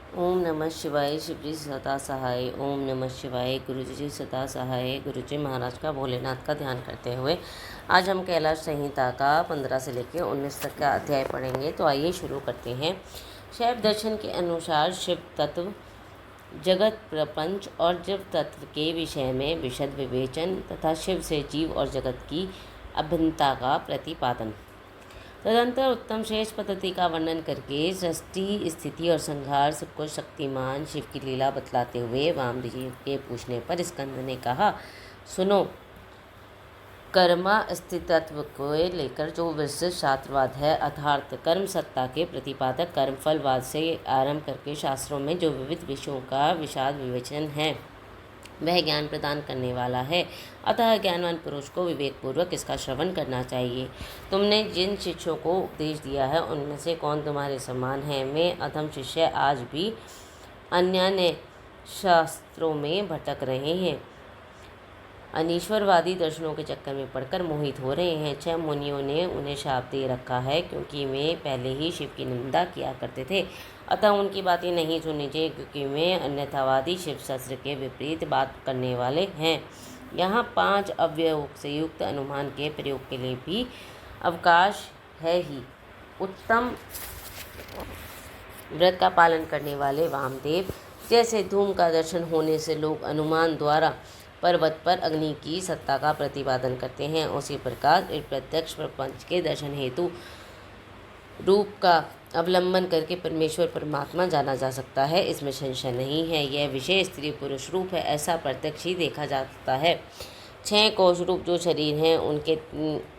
ओम नमः शिवाय। शिवजी सदा सहाय। ओम नमः शिवाय। गुरुजी जी सदा सहाय। गुरुजी महाराज का भोलेनाथ का ध्यान करते हुए आज हम कैलाश संहिता का 15 से लेकर 19 तक का अध्याय पढ़ेंगे। तो आइए शुरू करते हैं। शैव दर्शन के अनुसार शिव तत्व, जगत प्रपंच और जीव तत्व के विषय में विशद विवेचन तथा शिव से जीव और जगत की अभिन्नता का प्रतिपादन। तदंतर उत्तम श्रेष्ठ पद्धति का वर्णन करके सृष्टि, स्थिति और संहार सबको शक्तिमान शिव की लीला बतलाते हुए वामदेव के पूछने पर स्कंद ने कहा, सुनो, कर्मा अस्तित्व को लेकर जो विस्तृत शास्त्रवाद है अर्थात कर्म सत्ता के प्रतिपादक कर्मफलवाद से आरंभ करके शास्त्रों में जो विविध विषयों का विषाद विवेचन है वह ज्ञान प्रदान करने वाला है। अतः ज्ञानवान पुरुष को विवेकपूर्वक इसका श्रवण करना चाहिए। तुमने जिन शिष्यों को उपदेश दिया है उनमें से कौन तुम्हारे समान है? मैं अधम शिष्य आज भी अन्य शास्त्रों में भटक रहे हैं, अनीश्वरवादी दर्शनों के चक्कर में पड़कर मोहित हो रहे हैं। 6 मुनियों ने उन्हें शाप दे रखा है क्योंकि वे पहले ही शिव की निंदा किया करते थे। अतः उनकी बातें नहीं सुननी चाहिए क्योंकि वे अन्यथावादी शिव शास्त्र के विपरीत बात करने वाले हैं। यहाँ 5 अवयवों से युक्त अनुमान के प्रयोग के लिए भी अवकाश है ही। उत्तम व्रत का पालन करने वाले वामदेव जैसे धूम का दर्शन होने से लोग अनुमान द्वारा पर्वत पर अग्नि की सत्ता का प्रतिपादन करते हैं, उसी प्रकार एक प्रत्यक्ष प्रपंच के दर्शन हेतु रूप का अवलंबन करके परमेश्वर परमात्मा जाना जा सकता है, इसमें संशय नहीं है। यह विशेष स्त्री पुरुष रूप है, ऐसा प्रत्यक्ष ही देखा जाता है। 6 कोश रूप जो शरीर हैं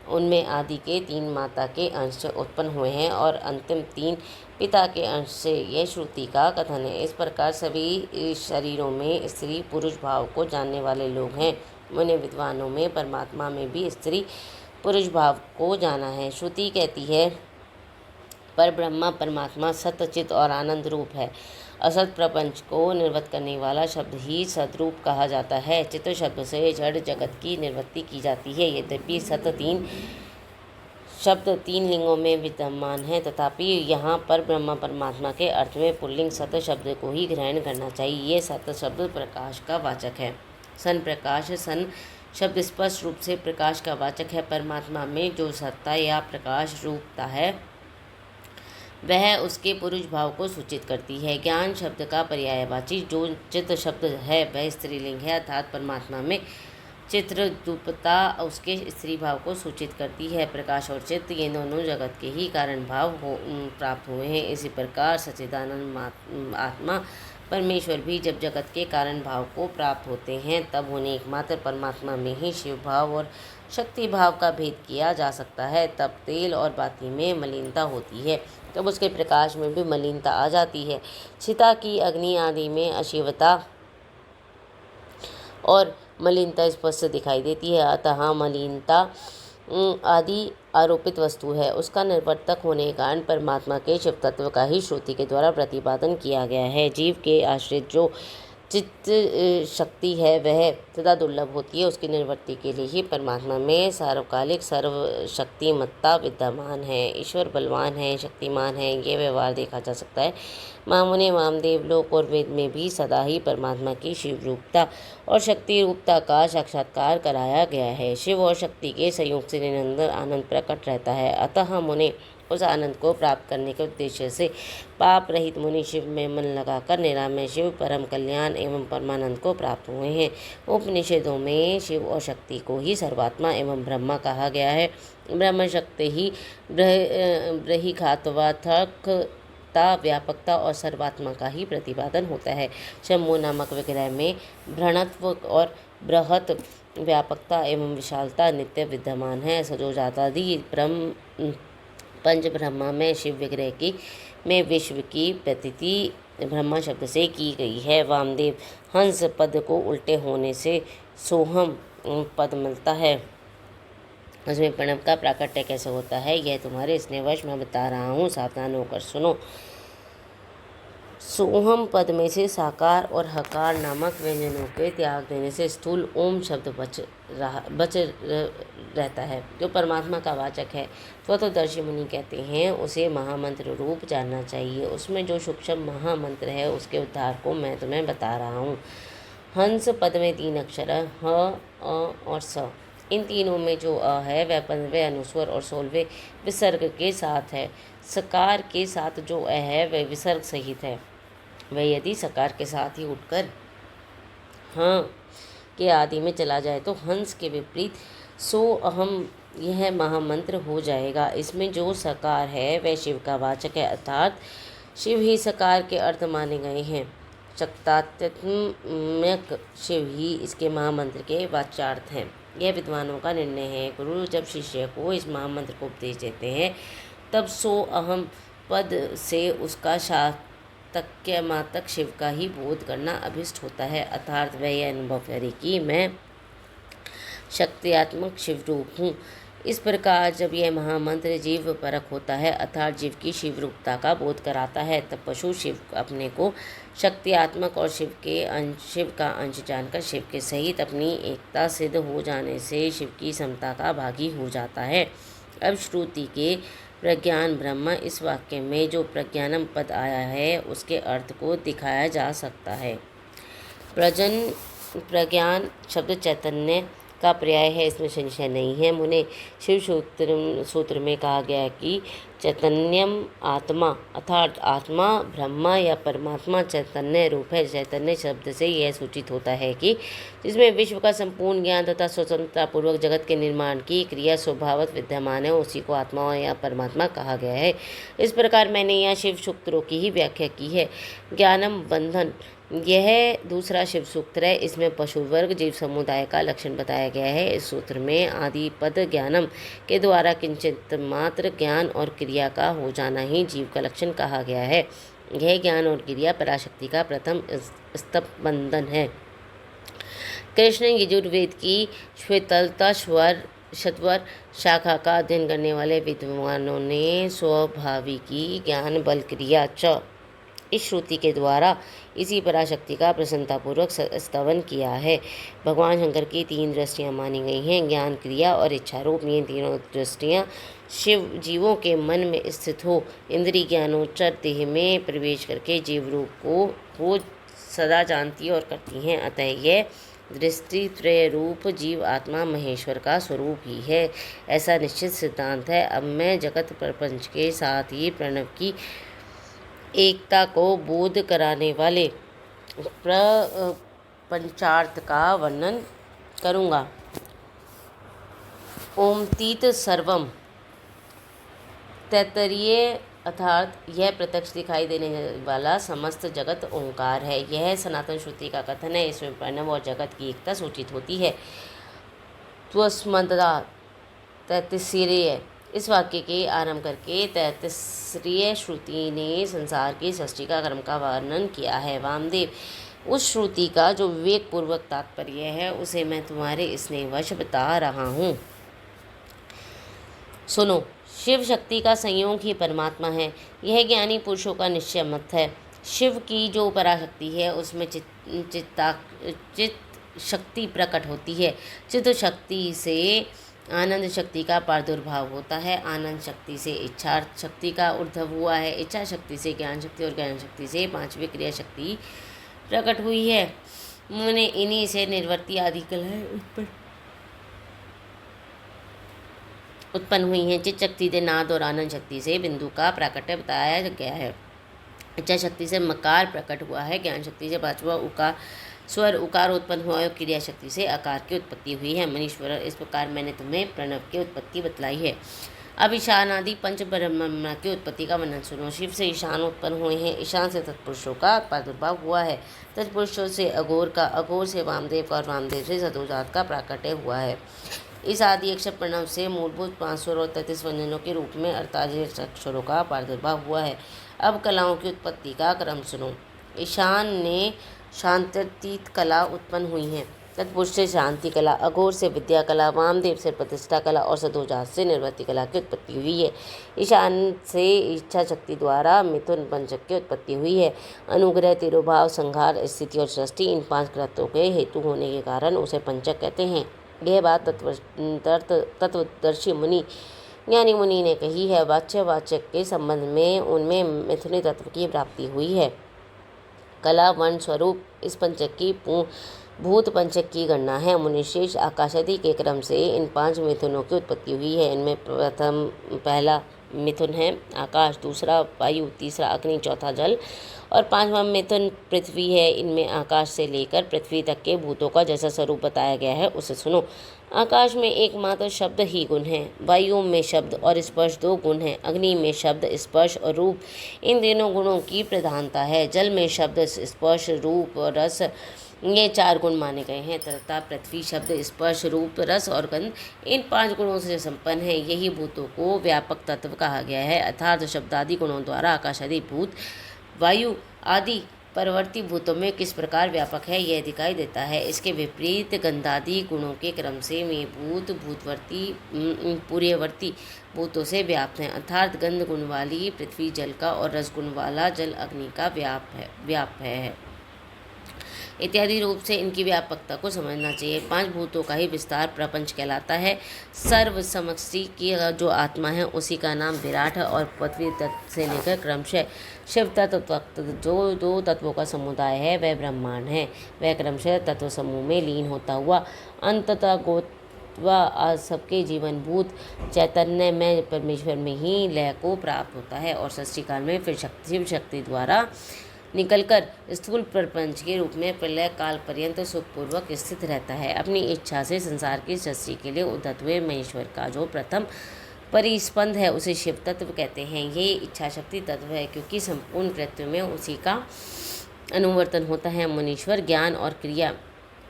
उनमें आदि के 3 माता के अंश से उत्पन्न हुए हैं और अंतिम 3 पिता के अंश से, यह श्रुति का कथन है। इस प्रकार सभी शरीरों में स्त्री पुरुष भाव को जानने वाले लोग हैं। मुनि विद्वानों में परमात्मा में भी स्त्री पुरुष भाव को जाना है। श्रुति कहती है पर ब्रह्मा परमात्मा सत्य चित और आनंद रूप है। असत प्रपंच को निर्वत करने वाला शब्द ही सदरूप कहा जाता है। चित्त शब्द से जड़ जगत की निर्वृत्ति की जाती है। यद्यपि सत 3 शब्द 3 लिंगों में विद्यमान है, तथापि यहाँ पर ब्रह्मा परमात्मा के अर्थ में पुल्लिंग सत शब्द को ही ग्रहण करना चाहिए। ये सत शब्द प्रकाश का वाचक है। सन प्रकाश, सन शब्द स्पष्ट रूप से प्रकाश का वाचक है। परमात्मा में जो सत्ता या प्रकाश रूपता है वह उसके पुरुष भाव को सूचित करती है। ज्ञान शब्द का पर्यायवाची जो चित्त शब्द है वह स्त्रीलिंग है, अर्थात परमात्मा में चित्ररूपता उसके स्त्री भाव को सूचित करती है। प्रकाश और चित्त ये दोनों जगत के ही कारण भाव प्राप्त हुए हैं। इसी प्रकार सच्चिदानंद आत्मा परमेश्वर भी जब जगत के कारण भाव को प्राप्त होते हैं तब उन्हें एकमात्र परमात्मा में ही शिव भाव और शक्ति भाव का भेद किया जा सकता है। तब तेल और बाती में मलिनता होती है, तब उसके प्रकाश में भी मलिनता आ जाती है। चिता की अग्नि आदि में अशिवता और मलिनता स्पष्ट दिखाई देती है। अतः मलिनता आदि आरोपित वस्तु है, उसका निर्वर्तक होने के कारण परमात्मा के शिव तत्व का ही श्रुति के द्वारा प्रतिपादन किया गया है। जीव के आश्रित जो चित्त शक्ति है वह सदा दुर्लभ होती है। उसकी निर्वृत्ति के लिए ही परमात्मा में सार्वकालिक सर्वशक्तिमत्ता विद्यमान है। ईश्वर बलवान है, शक्तिमान है, ये व्यवहार देखा जा सकता है। महामुनि वामदेव लोक और वेद में भी सदा ही परमात्मा की शिव रूपता और शक्ति रूपता का साक्षात्कार कराया गया है। शिव और शक्ति के संयोग से निरंतर आनंद प्रकट रहता है। अतः मुनि उस आनंद को प्राप्त करने के उद्देश्य से पाप रहित मुनि शिव में मन लगाकर निरामय शिव, परम कल्याण एवं परमानंद को प्राप्त हुए हैं। उपनिषदों में शिव और शक्ति को ही सर्वात्मा एवं ब्रह्मा कहा गया है। ब्रह्म शक्ति ही ब्रह्मिकात्वार्थकता, व्यापकता और सर्वात्मा का ही प्रतिपादन होता है। शंभु नामक विग्रह में भ्रणत्व और बृहत व्यापकता एवं विशालता नित्य विद्यमान है। सजोजातादि ब्रह्म पंच ब्रह्मा में शिव विग्रह की में विश्व की प्रतीति ब्रह्मा शब्द से की गई है। वामदेव हंस पद को उल्टे होने से सोहम पद मिलता है। उसमें प्रणव का प्राकट्य कैसे होता है यह तुम्हारे स्नेहवश मैं बता रहा हूँ, सावधान होकर सुनो। सोहम पद में से साकार और हकार नामक व्यंजनों के त्याग देने से स्थूल ओम शब्द बच रहता है, जो परमात्मा का वाचक है। त्वतोदर्शी मुनि कहते हैं उसे महामंत्र रूप जानना चाहिए। उसमें जो सूक्ष्म महामंत्र है उसके उद्धार को मैं तुम्हें बता रहा हूँ। हंस पद में 3 अक्षर ह, अ और स। इन तीनों में जो अ है वह 15वें अनुस्वर और 16वें विसर्ग के साथ है। सकार के साथ जो अ है वह विसर्ग सहित है। वह यदि सकार के साथ ही उठकर हाँ के आदि में चला जाए तो हंस के विपरीत सो अहम यह महामंत्र हो जाएगा। इसमें जो सकार है वह शिव का वाचक है, अर्थात शिव ही सकार के अर्थ माने गए हैं। शक्तात्मक शिव ही इसके महामंत्र के वाच्यार्थ हैं। यह विद्वानों का निर्णय है। गुरु जब शिष्य को इस महामंत्र को उपदेश देते हैं तब सो अहम पद से उसका शाक्तक्य मातक शिव का ही बोध करना अभिष्ट होता है, अर्थात वह यह अनुभव करे कि मैं शक्तियात्मक शिव रूप हूँ। इस प्रकार जब यह महामंत्र जीव परक होता है, अर्थात जीव की शिव रूपता का बोध कराता है, तब पशु शिव अपने को शक्तियात्मक और शिव का अंश जानकर शिव के सहित अपनी एकता सिद्ध हो जाने से शिव की समता का भागी हो जाता है। अब श्रुति के प्रज्ञान ब्रह्म इस वाक्य में जो प्रज्ञानम पद आया है उसके अर्थ को दिखाया जा सकता है। प्रज्ञान शब्द चैतन्य का पर्याय है, इसमें संशय नहीं है। मुने शिव सूत्र में कहा गया है कि चैतन्यम आत्मा, अर्थात आत्मा ब्रह्मा या परमात्मा चैतन्य रूप है। चैतन्य शब्द से यह सूचित होता है कि जिसमें विश्व का संपूर्ण ज्ञान तथा स्वतंत्रता पूर्वक जगत के निर्माण की क्रिया स्वभावत विद्यमान है, उसी को आत्मा या परमात्मा कहा गया है। इस प्रकार मैंने यहाँ शिव सूत्रों की ही व्याख्या की है। ज्ञानम बंधन यह दूसरा शिव सूत्र है। इसमें पशु वर्ग जीव समुदाय का लक्षण बताया गया है। इस सूत्र में आदि पद ज्ञानम के द्वारा किंचित मात्र ज्ञान और क्रिया का हो जाना ही जीव का लक्षण कहा गया है। यह ज्ञान और क्रिया पराशक्ति का प्रथम स्तंभबंधन है। कृष्ण यजुर्वेद की श्वेतलता शतवर शाखा का अध्ययन करने वाले विद्वानों ने स्वाभाविकी ज्ञान बल क्रिया च इस श्रुति के द्वारा इसी पराशक्ति का प्रसन्नतापूर्वक स्तवन किया है। भगवान शंकर की 3 दृष्टियाँ मानी गई हैं, ज्ञान क्रिया और इच्छा रूप। ये तीनों दृष्टियाँ शिव जीवों के मन में स्थित हो इंद्रिय ज्ञानोच्चर देह में प्रवेश करके जीव रूप को सदा जानती और करती हैं। अतः यह दृष्टि त्रय रूप जीव आत्मा महेश्वर का स्वरूप ही है, ऐसा निश्चित सिद्धांत है। अब मैं जगत प्रपंच के साथ ही प्रणव की एकता को बोध कराने वाले प्रपंचार्थ का वर्णन करूँगा। ओमतीत सर्वम तैत्तरीय, अर्थात यह प्रत्यक्ष दिखाई देने वाला समस्त जगत ओंकार है। यह सनातन श्रुति का कथन है। इसमें प्रणव और जगत की एकता सूचित होती है। त्वस्मदा तैत्तिरीय इस वाक्य के आरंभ करके तैत्तिरीय श्रुति ने संसार की सृष्टि का क्रम का वर्णन किया है। वामदेव उस श्रुति का जो विवेकपूर्वक तात्पर्य है उसे मैं तुम्हारे स्नेहवश बता रहा हूँ। सुनो, शिव शक्ति का संयोग ही परमात्मा है। यह ज्ञानी पुरुषों का निश्चय मत है। शिव की जो पराशक्ति है उसमें चित्त शक्ति प्रकट होती है। चित्त शक्ति से आनंद शक्ति का प्रादुर्भाव होता है। आनंद शक्ति से इच्छा शक्ति का उद्भव हुआ है। इच्छा शक्ति से ज्ञान शक्ति और ज्ञान शक्ति से 5वीं क्रिया शक्ति प्रकट हुई है। मुने इन्हीं से निर्वर्ती आदि कलाएं उत्पन्न हुई हैं। चित्त शक्ति से नाद और आनंद शक्ति से बिंदु का प्राकट्य बताया गया है। इच्छा शक्ति से मकार प्रकट हुआ है। ज्ञान शक्ति से 5वां स्वर उकार उत्पन्न हुआ और क्रिया शक्ति से आकार की उत्पत्ति हुई है। मनीश्वर, इस प्रकार मैंने तुम्हें प्रणव की उत्पत्ति बतलाई है। अब ईशान आदि पंच ब्रह्म की उत्पत्ति का वर्णन सुनो। शिव से ईशान उत्पन्न हुए हैं। ईशान से तत्पुरुषों का प्रादुर्भाव हुआ है। तत्पुरुषों से अघोर का, अघोर से वामदेव का और वामदेव से सतोजात का प्राकट्य हुआ है। इस आदि अक्षर प्रणव से मूलभूत 5 स्वर और 33 व्यंजनों के रूप में 48 अक्षरों का प्रादुर्भाव हुआ है। अब कलाओं की उत्पत्ति का क्रम सुनो। ईशान ने शांत्यतीत कला उत्पन्न हुई हैं। तत्पुरुष से शांति कला, अघोर से विद्या कला, वामदेव से प्रतिष्ठा कला और सदोजात से निर्वृत्ति कला की उत्पत्ति हुई है। ईशान से इच्छा शक्ति द्वारा मिथुन पंचक की उत्पत्ति हुई है। अनुग्रह, तिरोभाव, संहार, स्थिति और सृष्टि इन 5 कृत्यों के हेतु होने के कारण उसे पंचक कहते हैं। यह बात तत्वदर्शी मुनि ज्ञानी मुनि ने कही है। वाच्यवाचक के संबंध में उनमें मिथुनी तत्व की प्राप्ति हुई है। कला वर्ण स्वरूप इस पंचक की भूत पंचक की गणना है। मुनिशेष आकाशादि के क्रम से इन 5 मिथुनों की उत्पत्ति हुई है। इनमें पहला मिथुन है आकाश, दूसरा वायु, तीसरा अग्नि, चौथा जल और 5वां मिथुन पृथ्वी है। इनमें आकाश से लेकर पृथ्वी तक के भूतों का जैसा स्वरूप बताया गया है उसे सुनो। आकाश में एकमात्र शब्द ही गुण है। वायु में शब्द और स्पर्श 2 गुण हैं। अग्नि में शब्द, स्पर्श और रूप इन तीनों गुणों की प्रधानता है। जल में शब्द, स्पर्श, रूप और रस ये 4 गुण माने गए हैं तथा पृथ्वी शब्द, स्पर्श, रूप, रस और गंध इन 5 गुणों से संपन्न है। यही भूतों को व्यापक तत्व कहा गया है। अर्थात शब्दादि गुणों द्वारा आकाशादि भूत वायु आदि परवर्ती भूतों में किस प्रकार व्यापक है यह दिखाई देता है। इसके विपरीत गंधादि गुणों के क्रम से में भूत भूतवर्ती पूर्यवर्ती भूतों से व्याप्त हैं। अर्थात गंध गुण वाली पृथ्वी जल का और रस गुण वाला जल अग्नि का व्याप है इत्यादि रूप से इनकी व्यापकता को समझना चाहिए। 5 भूतों का ही विस्तार प्रपंच कहलाता है। सर्व समष्टि की जो आत्मा है उसी का नाम विराट है और पृथ्वी तत्व से लेकर क्रमशः शिव तत्व जो 2 तत्वों का समुदाय है वह ब्रह्मांड है। वह क्रमशः तत्व समूह में लीन होता हुआ अंततः गोत्वा सबके जीवनभूत चैतन्य में परमेश्वर में ही लय को प्राप्त होता है और सृष्टि काल में फिर शिव शक्ति द्वारा निकलकर स्थूल प्रपंच के रूप में प्रलय काल पर्यंत सुखपूर्वक स्थित रहता है। अपनी इच्छा से संसार की सृष्टि के लिए उद्धत हुए महेश्वर का जो प्रथम परिस्पंद है उसे शिव तत्व कहते हैं। ये इच्छा शक्ति तत्व है क्योंकि संपूर्ण कृत्य में उसी का अनुवर्तन होता है। मुनीश्वर ज्ञान और क्रिया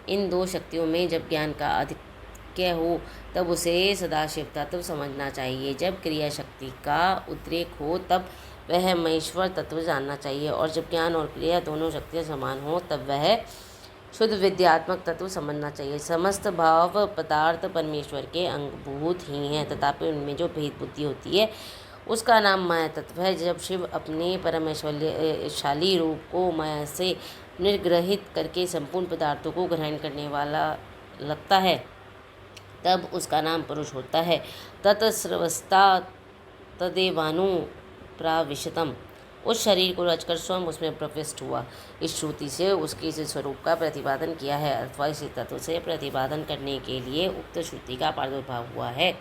इन 2 शक्तियों में जब ज्ञान का आधिक्य हो तब उसे सदाशिव तत्व समझना चाहिए। जब क्रिया शक्ति का उद्रेक हो तब वह महेश्वर तत्व जानना चाहिए और जब ज्ञान और क्रिया दोनों शक्तियाँ समान हो तब वह शुद्ध विद्यात्मक तत्व समझना चाहिए। समस्त भाव पदार्थ परमेश्वर के अंगभूत ही हैं तथापि उनमें जो भेद बुद्धि होती है उसका नाम माया तत्व है। जब शिव अपने परमेश्वरशाली रूप को माया से निर्ग्रहित करके संपूर्ण पदार्थों को ग्रहण करने वाला लगता है तब उसका नाम पुरुष होता है। तत्स्रवस्ता तदेवानु प्राविशतम उस शरीर को रचकर स्वयं उसमें प्रविष्ट हुआ। इस श्रुति से उसके इस स्वरूप का प्रतिपादन किया है अथवा इसी तत्व से प्रतिपादन करने के लिए उक्त श्रुति का प्रादुर्भाव हुआ है।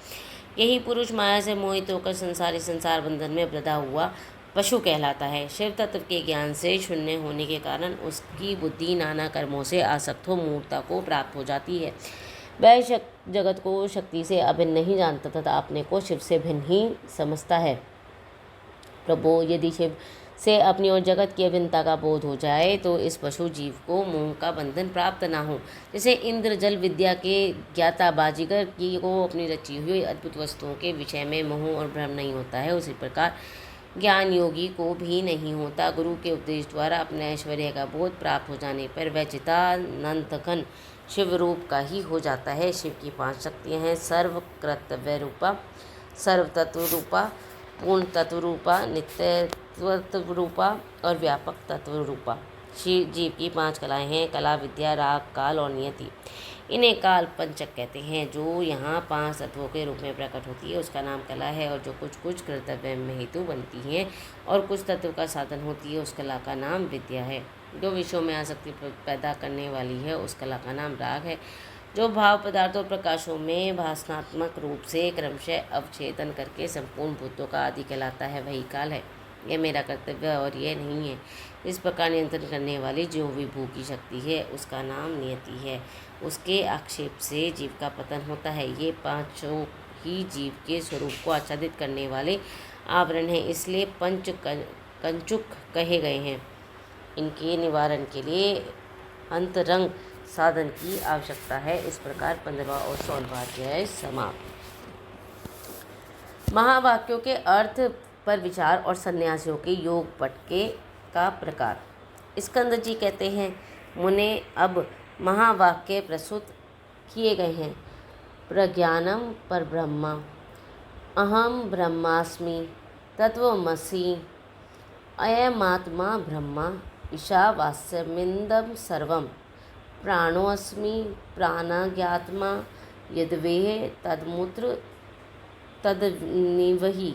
यही पुरुष माया से मोहित होकर संसार बंधन में बंधा हुआ पशु कहलाता है। शिव तत्व के ज्ञान से शून्य होने के कारण उसकी बुद्धि नाना कर्मों से आसक्त हो मूर्खता को प्राप्त हो जाती है। वह जगत को शक्ति से अभिन्न नहीं जानता तथा अपने को शिव से भिन्न ही समझता है। प्रभु, यदि शिव से अपनी और जगत की अभिन्नता का बोध हो जाए तो इस पशु जीव को मोह का बंधन प्राप्त ना हो। जैसे इंद्र जल विद्या के ज्ञाता बाजीगर की को अपनी रची हुई अद्भुत वस्तुओं के विषय में मोह और भ्रम नहीं होता है उसी प्रकार ज्ञान योगी को भी नहीं होता। गुरु के उपदेश द्वारा अपने ऐश्वर्य का बोध प्राप्त हो जाने पर वह चिदानंद शिव रूप का ही हो जाता है। शिव की 5 शक्तियाँ हैं सर्व कर्तव्य रूपा, सर्व तत्व रूपा, पूर्ण तत्व रूपा, नित्य रूपा और व्यापक तत्व रूपा। शिव जीव की 5 कलाएं हैं कला, विद्या, राग, काल और नियति। इन्हें काल पंचक कहते हैं। जो यहाँ 5 तत्वों के रूप में प्रकट होती है उसका नाम कला है और जो कुछ कर्तव्य में हेतु बनती हैं और कुछ तत्व का साधन होती है उस कला का नाम विद्या है। जो विषयों में आसक्ति पैदा करने वाली है उस कला का नाम राग है। जो भाव पदार्थों और प्रकाशों में भाषणात्मक रूप से क्रमशः अवच्छेदन करके संपूर्ण भूतों का आदि कहलाता है वही काल है। यह मेरा कर्तव्य और यह नहीं है। इस प्रकार नियंत्रण करने वाली जो विभू की शक्ति है उसका नाम नियति है। उसके आक्षेप से जीव का पतन होता है। ये 5 ही जीव के स्वरूप को आच्छादित करने वाले आवरण हैं, इसलिए पंच कंचुक कहे गए हैं। इनके निवारण के लिए अंतरंग साधन की आवश्यकता है। इस प्रकार 15वां और 16वां अध्याय समाप्त। महावाक्यों के अर्थ पर विचार और सन्यासियों के योग पटके का प्रकार। स्कंद जी कहते हैं, मुने अब महावाक्य प्रस्तुत किए गए हैं। प्रज्ञानम परब्रह्म, अहम ब्रह्मास्मि, तत्वमसि, अयमात्मा ब्रह्म, ईशावास्यमिदं सर्वं, प्राणोऽस्मि प्राणाज्ञात्मा, यद्वेह तद्मूत्र तद्निवहि,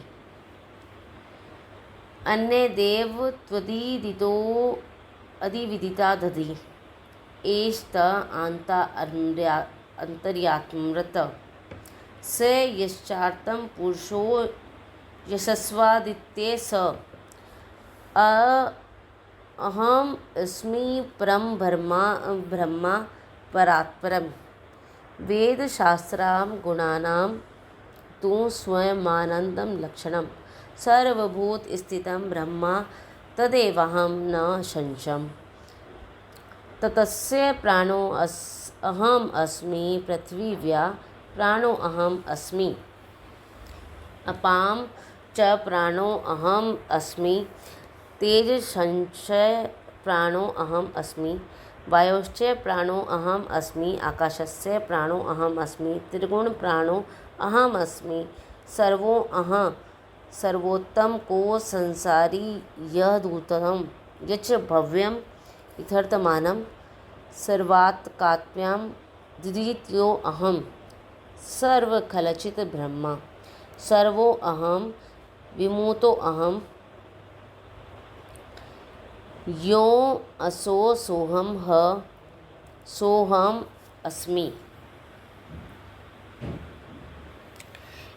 अन्यदेव त्वदीदितो अधिविदिता दधि, एष्त आन्ता अंतर्यात्मृत, स यश्चार्तं पुरुषो यशस्वादित्ये स अहम अस्मि परं ब्रह्मा परात्परम्। वेदशास्त्रां गुणानां तु स्वयमानन्दं लक्षणं, सर्वभूत स्थितं ब्रह्म तदेवाहं न संशयम्। ततस्य प्राणो अहम अस्मि, पृथिव्या प्राणो अहम अस्मि, अपां च प्राणो अहम अस्मि, तेजसंचय प्राणो अहम अस्मि, वायोश्च प्राणो अहम अस्मि, आकाशस्य प्राणो अहम अस्मि, त्रिगुण प्राणो अहम अस्मि, सर्वो अहं सर्वोत्तम को संसारी यह दूतम यच भव्यम यथार्थमानम, सर्वात्कात्म्यां द्वितीयो अहम, सर्वखलचित ब्रह्म, सर्वो अहम विमूतो अहम, यो असो सोहम ह सोहम अस्मि।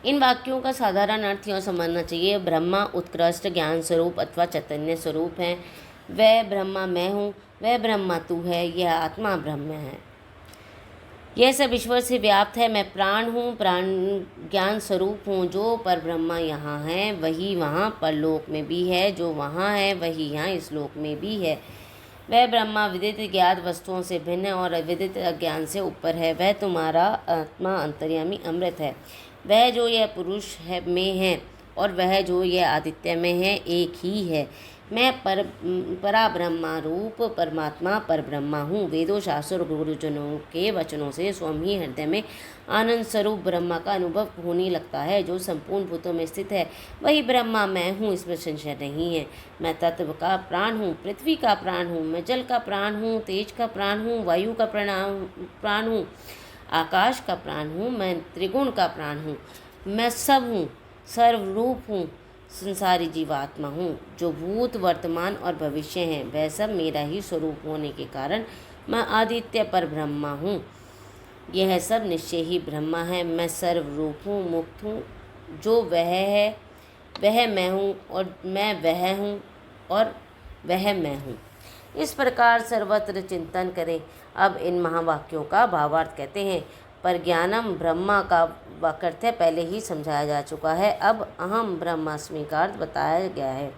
इन वाक्यों का साधारण अर्थ यूँ समझना चाहिए। ब्रह्मा उत्कृष्ट ज्ञान स्वरूप अथवा चैतन्य स्वरूप है। वह ब्रह्मा मैं हूँ, वह ब्रह्मा तू है, यह आत्मा ब्रह्म है। यह सब ईश्वर से व्याप्त है। मैं प्राण हूँ, प्राण ज्ञान स्वरूप हूँ। जो पर ब्रह्मा यहाँ है वही वहाँ परलोक में भी है, जो वहाँ है वही यहाँ इस लोक में भी है। वह ब्रह्मा विदित ज्ञात वस्तुओं से भिन्न है और अविदित अज्ञान से ऊपर है। वह तुम्हारा आत्मा अंतर्यामी अमृत है। वह जो यह पुरुष है में है और वह जो यह आदित्य में है, एक ही है। मैं परा ब्रह्मा रूप परमात्मा पर ब्रह्मा हूँ। वेदों शास्त्र और गुरुजनों के वचनों से स्वयं ही हृदय में आनंद स्वरूप ब्रह्मा का अनुभव होने लगता है। जो संपूर्ण भूतों में स्थित है वही ब्रह्मा मैं हूँ, इसमें संशय नहीं है। मैं तत्व का प्राण हूँ, पृथ्वी का प्राण हूँ, मैं जल का प्राण हूँ, तेज का प्राण हूँ, वायु का प्राण हूँ, आकाश का प्राण हूँ, मैं त्रिगुण का प्राण हूँ, मैं सब हूँ, सर्वरूप हूँ, संसारी जीवात्मा हूँ। जो भूत वर्तमान और भविष्य हैं वह सब मेरा ही स्वरूप होने के कारण मैं आदित्य पर ब्रह्मा हूँ। यह सब निश्चय ही ब्रह्मा है। मैं सर्वरूप हूँ, मुक्त हूँ। जो वह है वह मैं हूँ और मैं वह हूँ और वह मैं हूँ। इस प्रकार सर्वत्र चिंतन करें। अब इन महावाक्यों का भावार्थ कहते हैं। पर ज्ञानम ब्रह्मा का वाक्यार्थ पहले ही समझाया जा चुका है। अब अहम ब्रह्मास्मि का अर्थ बताया गया है।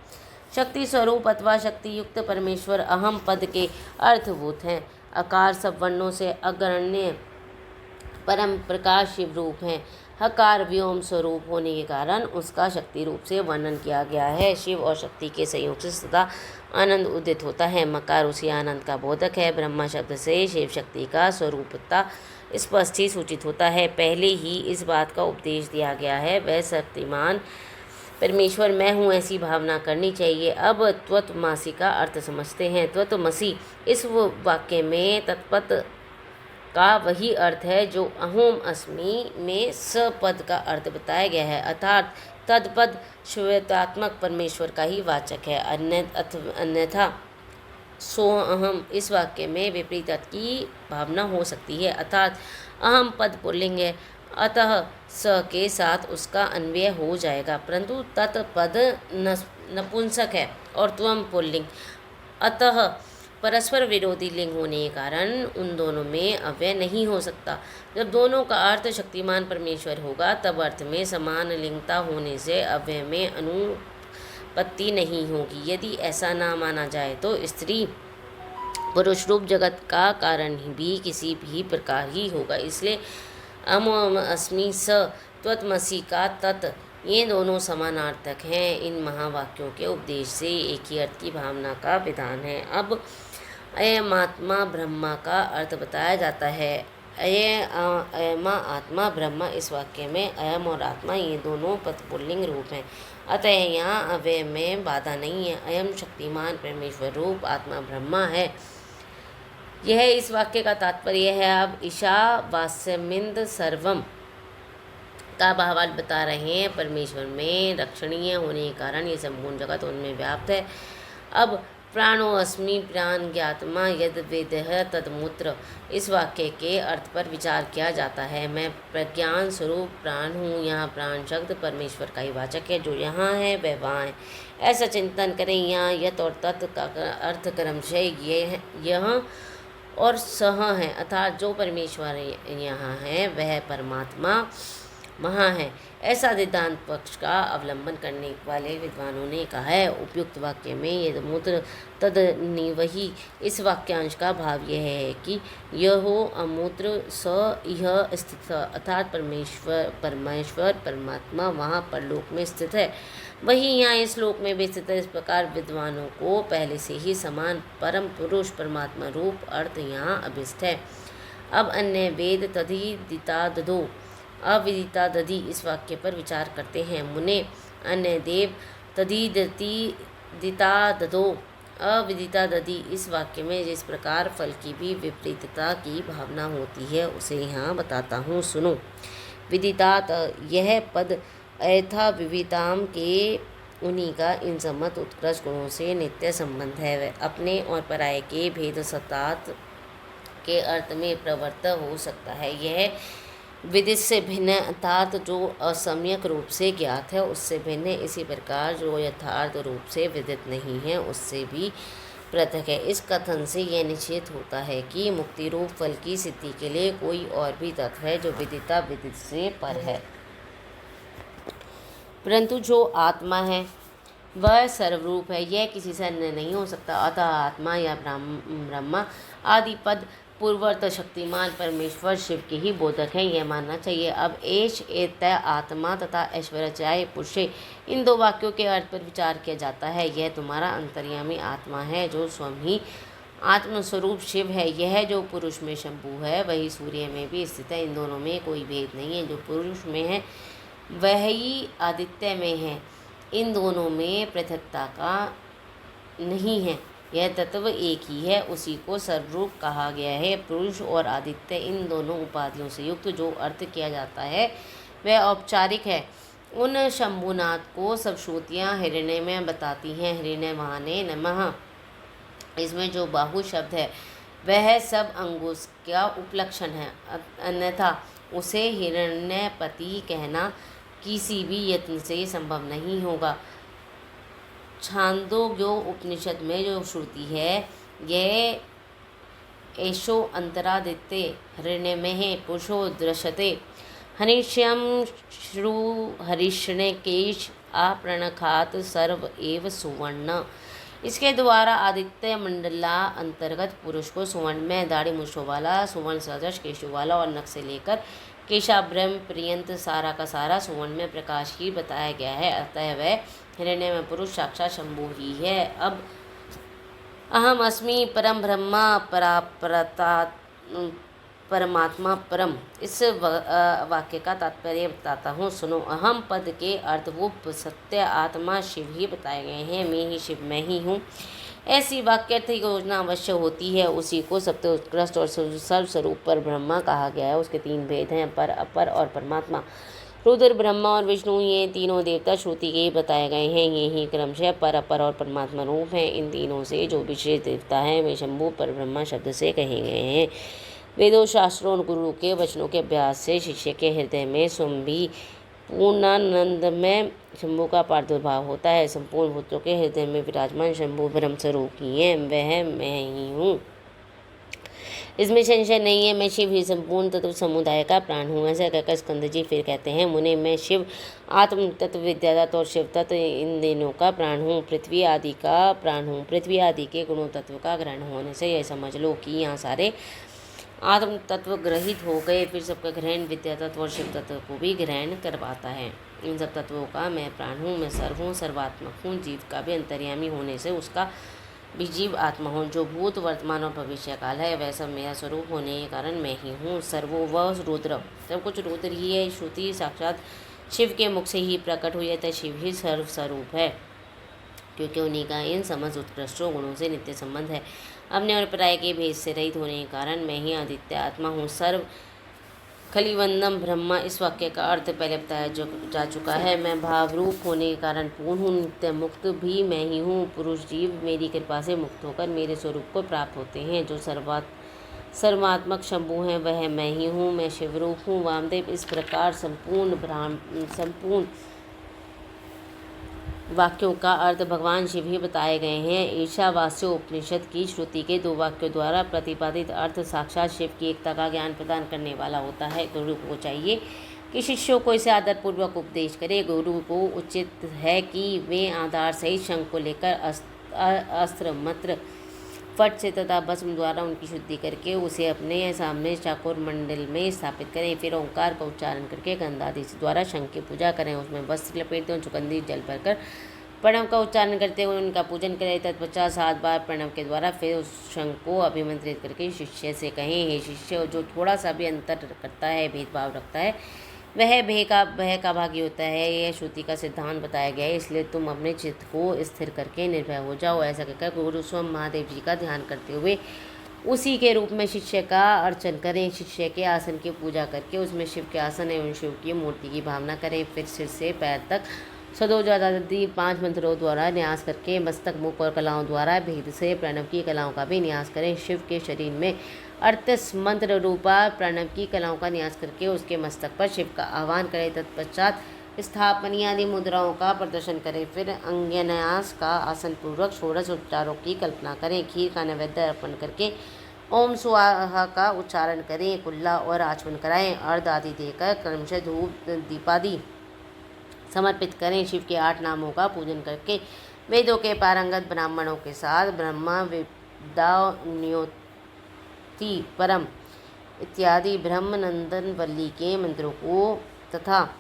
शक्ति स्वरूप अथवा शक्ति युक्त परमेश्वर अहम पद के अर्थभूत हैं। आकार सब वर्णों से अग्रण्य परम प्रकाश शिव रूप हैं। हकार व्योम स्वरूप होने के कारण उसका शक्ति रूप से वर्णन किया गया है। शिव और शक्ति के संयोग से सदा आनंद उदित होता है। मकार उसी आनंद का बोधक है। ब्रह्मा शब्द से शिव शक्ति का स्वरूपता स्पष्ट ही सूचित होता है। पहले ही इस बात का उपदेश दिया गया है। वह शक्तिमान परमेश्वर मैं हूँ ऐसी भावना करनी चाहिए। अब त्वत्वमसि का अर्थ समझते हैं। त्वत्वमसि इस वाक्य में तत्पद का वही अर्थ है जो अहम अस्मि में स पद का अर्थ बताया गया है, अर्थात तत्पद श्वेतात्मक परमेश्वर का ही वाचक है। अन्यथा सो अहम इस वाक्य में विपरीत अर्थ की भावना हो सकती है, अर्थात अहम पद पुल्लिंग है, अतः स के साथ उसका अन्वय हो जाएगा, परंतु तत्पद नपुंसक है और त्वम पुल्लिंग, अतः परस्पर विरोधी लिंग होने के कारण उन दोनों में अव्यय नहीं हो सकता। जब दोनों का अर्थ शक्तिमान परमेश्वर होगा तब अर्थ में समान लिंगता होने से अव्यय में अनुपत्ति नहीं होगी। यदि ऐसा ना माना जाए तो स्त्री पुरुष रूप जगत का कारण भी किसी भी प्रकार ही होगा। इसलिए अहम अस्मि स त्वत्वमसि का तत् ये दोनों समानार्थक हैं। इन महावाक्यों के उपदेश से एक ही अर्थ की भावना का विधान है। अब अयम आत्मा ब्रह्मा का अर्थ बताया जाता है। अयमा आत्मा ब्रह्मा, इस वाक्य में अयम और आत्मा ये दोनों पद पुल्लिंग रूप हैं, अतः यहाँ अव्यय में बाधा नहीं है। अयम शक्तिमान परमेश्वर रूप आत्मा ब्रह्मा है, यह इस वाक्य का तात्पर्य है। अब ईशावास्यमिंद सर्वम का भावार्थ बता रहे हैं। परमेश्वर में रक्षणीय होने के कारण ये संपूर्ण जगत उनमें व्याप्त है। अब प्राणोऽस्मि प्राण ज्ञात्मा यद वेदः तदमूत्र, इस वाक्य के अर्थ पर विचार किया जाता है। मैं प्रज्ञान स्वरूप प्राण हूँ। यहाँ प्राण शब्द परमेश्वर का ही वाचक है, जो यहाँ है वह वहाँ है, ऐसा चिंतन करें। यहाँ यत और तत् का अर्थ क्रमशः यह और सह है, अर्थात जो परमेश्वर यहाँ है वह परमात्मा वहाँ है, ऐसा सिद्धांत पक्ष का अवलंबन करने वाले विद्वानों ने कहा है। उपयुक्त वाक्य में यद मूत्र तद निवही, इस वाक्यांश का भाव यह है कि यह अमूत्र स यह स्थित, अर्थात परमेश्वर परमात्मा वहाँ परलोक में स्थित है, वही यहाँ इस लोक में भी स्थित है। इस प्रकार विद्वानों को पहले से ही समान परम पुरुष परमात्मा रूप अर्थ यहाँ अभिष्ट है। अब अन्य वेद तदिदिता ददो अविदिता दधि, इस वाक्य पर विचार करते हैं। मुने अन्य देव तदिदिता ददो अविदिता दधि, इस वाक्य में जिस प्रकार फल की भी विपरीतता की भावना होती है उसे यहाँ बताता हूँ, सुनो। विदितात, यह पद अयथा विविताम के उन्हीं का इन सम्मत उत्कृष्ट गुणों से नित्य संबंध है। वह अपने और पराये के भेद सतात के अर्थ में प्रवृत्त हो सकता है। यह विदित से भिन्न, अर्थात जो असम्यक रूप से ज्ञात है उससे भिन्न है। इसी प्रकार जो यथार्थ रूप से विदित नहीं है उससे भी पृथक है। इस कथन से यह निश्चित होता है कि मुक्ति रूप फल की सिद्धि के लिए कोई और भी तत्व है जो विदिता विदित से पर है, परंतु जो आत्मा है वह सर्वरूप है, यह किसी से अन्य नहीं हो सकता। अतः आत्मा या ब्रह्मा आदि पद पूर्ववर्त शक्तिमान परमेश्वर शिव के ही बोधक हैं, यह मानना चाहिए। अब एष एत आत्मा तथा ऐश्वर्याय पुरुषे, इन दो वाक्यों के अर्थ पर विचार किया जाता है। यह तुम्हारा अंतर्यामी आत्मा है जो स्वयं ही आत्मस्वरूप शिव है। यह जो पुरुष में शंभु है वही सूर्य में भी स्थित है। इन दोनों में कोई भेद नहीं है। जो पुरुष में है वह ही आदित्य में है, इन दोनों में पृथकता का नहीं है। यह तत्व एक ही है, उसी को सर्वरूप कहा गया है। पुरुष और आदित्य इन दोनों उपाधियों से युक्त जो अर्थ किया जाता है वह औपचारिक है। उन शंभुनाथ को सब श्रुतियाँ हिरण्य में बताती हैं। हिरण्य महाने नमः, इसमें जो बाहु शब्द है वह सब अंगुश का उपलक्षण है, अन्यथा उसे हिरण्यपति कहना किसी भी यत्न से संभव नहीं होगा। छांदोग्यो उपनिषद में जो श्रुति है यह ऐशो अंतरादित्य हिरण्यमहे पुरुषो दृश्यते हनिष्यम श्रु हरिष्णकेश आपरणखात सर्व एव सुवर्ण। इसके द्वारा आदित्य मंडला अंतर्गत पुरुष को सुवर्ण में दाढ़ी मूछों वाला, सुवर्ण सदृश केशों वाला और नख से लेकर केशाभ्रम पर्यंत सारा का सारा सुवर्ण में प्रकाश ही बताया गया है। अतः वह हिरण्य में पुरुष साक्षात शंभु ही है। अब अहम अस्मि परम ब्रह्मा परापरता परमात्मा परम, इस वाक्य का तात्पर्य बताता हूँ, सुनो। अहम पद के अर्थ वो सत्य आत्मा शिव ही बताए गए हैं। मैं ही शिव मैं ही हूँ, ऐसी वाक्यर्थ योजना अवश्य होती है। उसी को सबसे उत्कृष्ट और सर्वस्वरूप पर ब्रह्मा कहा गया है। उसके तीन भेद हैं, पर, अपर और परमात्मा। रुद्र ब्रह्मा और विष्णु ये तीनों देवता श्रुति के ही बताए गए हैं। ये ही क्रमशः पर, अपर और परमात्मा रूप हैं। इन तीनों से जो विशेष देवता है वे शंभु पर ब्रह्मा शब्द से कहे गए हैं। वेदों शास्त्रों और गुरु के वचनों के अभ्यास से शिष्य के हृदय में स्वयं पूर्णानंद में शंभु का प्रादुर्भाव होता है। संपूर्ण भूतों के हृदय में विराजमान शंभु ब्रह्म स्वरूप ही है, वह मैं ही हूँ, इसमें संशय नहीं है। मैं शिव ही संपूर्ण तत्व समुदाय का प्राण हूँ। ऐसा कहकर स्कंद जी फिर कहते हैं, मुने मैं शिव आत्म तत्व विद्यातत्व और शिव तत्व इन दिनों का प्राण हूँ, पृथ्वी आदि का प्राण हूँ। पृथ्वी आदि के गुणों तत्व का ग्रहण होने से यह समझ लो कि यहाँ सारे आत्म तत्व ग्रहित हो गए। फिर सबका ग्रहण विद्या तत्व और शिव तत्व को भी ग्रहण करवाता है। इन सब तत्वों का मैं प्राण हूँ, मैं सर्व हूँ, सर्वात्मक हूँ। जीव का भी अंतर्यामी होने से उसका भी जीव आत्मा हूँ। जो भूत वर्तमान और भविष्य काल है वह सब मेरा स्वरूप होने के कारण मैं ही हूँ। सर्वो व रुद्र, सब कुछ रुद्र ही है। श्रुति साक्षात शिव के मुख से ही प्रकट हुई है, तथा शिव ही सर्व स्वरूप है, क्योंकि उन्हीं का इन समस्त उत्कृष्टों गुणों से नित्य संबंध है। अपने और पराये के भेद से रहित होने के कारण मैं ही आदित्य आत्मा हूँ। सर्व खलिवंदम ब्रह्मा, इस वाक्य का अर्थ पहले बताया जा चुका है। मैं भावरूप होने के कारण पूर्ण हूँ। नित्य मुक्त भी मैं ही हूँ। पुरुष जीव मेरी कृपा से मुक्त होकर मेरे स्वरूप को प्राप्त होते हैं। जो सर्वात्मक शंभु हैं वह मैं ही हूँ। मैं शिवरूप हूँ। वामदेव, इस प्रकार संपूर्ण वाक्यों का अर्थ भगवान शिव ही बताए गए हैं। ईशावास्य उपनिषद की श्रुति के 2 वाक्यों द्वारा प्रतिपादित अर्थ साक्षात शिव की एकता का ज्ञान प्रदान करने वाला होता है। गुरु को चाहिए कि शिष्यों को इसे आदरपूर्वक उपदेश करे। गुरु को उचित है कि वे आधार सहित शंख को लेकर अस्त्र मंत्र फट से तथा भस्म द्वारा उनकी शुद्धि करके उसे अपने सामने चाकोर मंडल में स्थापित करें। फिर ओंकार का उच्चारण करके गंधादि द्वारा शंख की पूजा करें। उसमें वस्त्र लपेट दें और सुगंधित जल भरकर प्रणव का उच्चारण करते हुए उनका पूजन करें। तत्पश्चात 7 बार प्रणव के द्वारा फिर उस शंख को अभिमंत्रित करके शिष्य से कहें, हे शिष्य, जो थोड़ा सा भी अंतर करता है, भेदभाव रखता है, वह भय का भागी होता है। यह श्रुति का सिद्धांत बताया गया है, इसलिए तुम अपने चित्त को स्थिर करके निर्भय हो जाओ। ऐसा कहकर गुरु स्वयं महादेव जी का ध्यान करते हुए उसी के रूप में शिष्य का अर्चन करें। शिष्य के आसन की पूजा करके उसमें शिव के आसन एवं शिव की मूर्ति की भावना करें। फिर सिर से पैर तक सदोजादादि 5 मंत्रों द्वारा न्यास करके मस्तक, मुख और कलाओं द्वारा भेद से प्रणव की कलाओं का भी न्यास करें। शिव के शरीर में 38 मंत्र रूपा प्रणव की कलाओं का न्यास करके उसके मस्तक पर शिव का आह्वान करें। तत्पश्चात स्थापनी आदि मुद्राओं का प्रदर्शन करें। फिर अंग्यन्यास का आसन पूर्वक षोडश उपचारों की कल्पना करें। खीर का नैवेद्य अर्पण करके ओम स्वाहा का उच्चारण करें। कुल्ला और आचमन कराएं। अर्घ आदि देकर क्रमशः धूप दीपादि समर्पित करें। शिव के 8 नामों का पूजन करके वेदों के पारंगत ब्राह्मणों के साथ ब्रह्मा, विद्या, परम इत्यादि ब्रह्मनंदन वल्ली के मंत्रों को तथा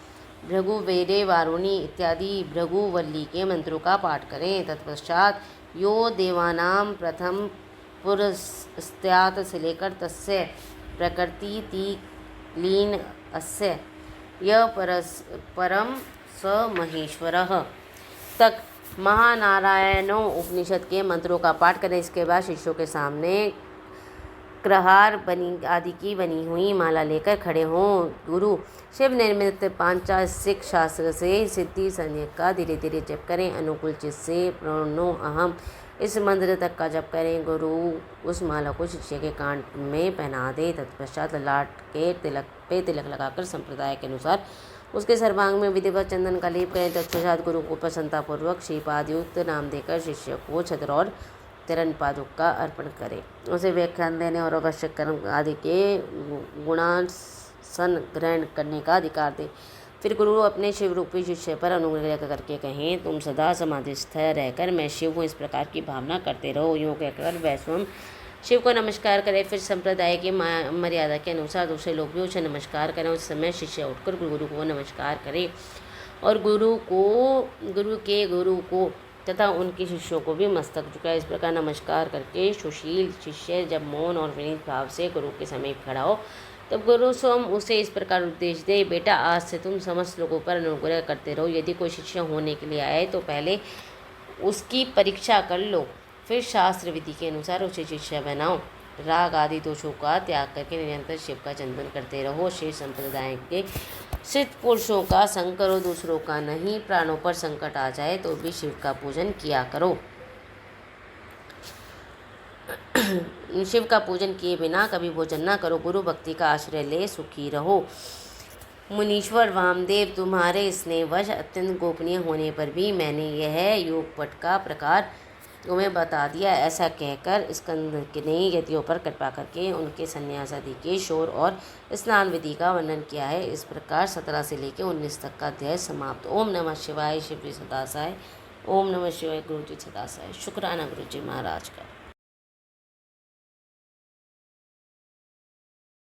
भृगु, वेरे, वारुणी इत्यादि भृगुवल्ली के मंत्रों का पाठ करें। तत्पश्चात यो देवानाम प्रथम पुरस्त्यात् से लेकर तस्य प्रकृति लीन अस्य यह परम स महेश्वरः तक महानारायणों उपनिषद के मंत्रों का पाठ करें। इसके बाद शिष्यों के सामने प्रहार आदि की बनी हुई माला लेकर खड़े हों। गुरु शिव निर्मित पांचासिक शास्त्र से सिद्धि संज्ञक का धीरे धीरे जप करें। अनुकूल चित्त से प्रणो अहम इस मंत्र तक का जप करें। गुरु उस माला को शिष्य के कान में पहना दे। तत्पश्चात ललाट के तिलक लगाकर संप्रदाय के अनुसार उसके सर्वांग में विधिवत चंदन का लेप करें। तत्पश्चात गुरु को प्रसन्नतापूर्वक श्रीपादयुक्त नाम देकर शिष्य को छत्र और चरण पादुक का अर्पण करें। उसे व्याख्यान देने और आवश्यक कर्म आदि के गुणासन ग्रहण करने का अधिकार दें। फिर गुरु अपने शिवरूपी शिष्य पर अनुग्रह करके कहें, तुम सदा समाधिस्थ रहकर मैं शिव हूँ इस प्रकार की भावना करते रहो। यूँ कहकर वह स्वयं शिव को नमस्कार करें। फिर संप्रदाय की मर्यादा के अनुसार दूसरे लोग भी उसे नमस्कार करें। उस समय शिष्य उठकर गुरु को नमस्कार करें और गुरु को तथा उनके शिष्यों को भी मस्तक झुकाए। इस प्रकार नमस्कार करके सुशील शिष्य जब मौन और विनीत भाव से गुरु के समीप खड़ा हो तब गुरु स्वयं उसे इस प्रकार उपदेश दे, बेटा आज से तुम समस्त लोगों पर अनुग्रह करते रहो। यदि कोई शिष्य होने के लिए आए तो पहले उसकी परीक्षा कर लो, फिर शास्त्र विधि के अनुसार उसे शिष्य बनाओ। राग आदि दोषों का त्याग करके निरंतर शिव का चिंतन करते रहो। शिव संप्रदाय के सिद्ध पुरुषों का संग करो, दूसरों का नहीं। प्राणों पर संकट आ जाए तो भी शिव का पूजन किया करो। शिव का पूजन किए बिना कभी भोजन ना करो। गुरु भक्ति का आश्रय ले सुखी रहो। मुनीश्वर वामदेव, तुम्हारे स्नेहवश अत्यंत गोपनीय होने पर भी मैंने यह योगपट का प्रकार तुम्हें बता दिया। ऐसा कहकर स्कंद ने यतियों पर कृपा करके उनके संन्यास आदि के शोर और स्नान विधि का वर्णन किया है। इस प्रकार 17 से लेकर 19 तक का अध्याय समाप्त। ओम नमः शिवाय। शिव जी सदासाय। ओम नमः शिवाय। गुरु जी सदासाय। शुक्राना गुरु जी महाराज का।